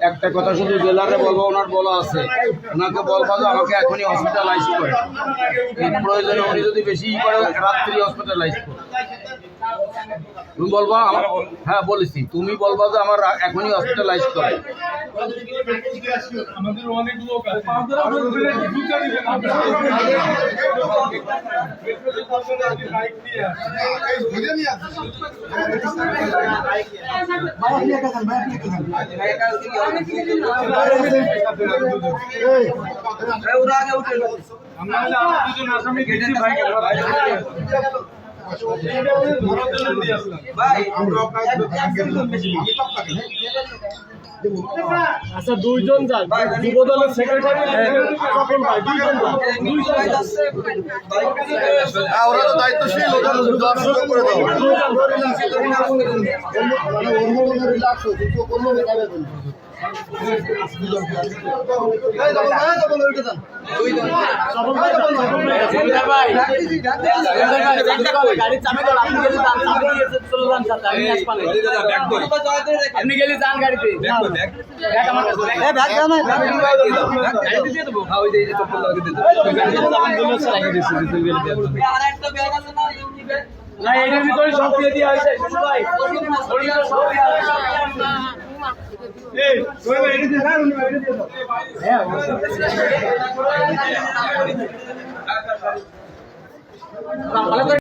একটা কথা শুধু জেলারে বলবো, ওনার বলা আছে, ওনাকে বলবো যে আমাকে এখনই হসপিটালাইজ করে, প্রয়োজনে উনি যদি বেশি করে রাত্রি হসপিটালাইজ করে। তুমি বলবা আমার, হ্যাঁ বলেছি, তুমি বলবা যে আমার এখনই হসপিটালাইজ করে। আমাদের অনেক লোক আছে, আচ্ছা দুইজন যান, যুবদলের সেক্রেটারি ওরা তো দায়িত্বশীল, দর্শক করে দাও। আপনি গেলে যান গাড়িতে, না এটার ভিতরে সব দিয়ে দেওয়া হয়েছে। ভালো করে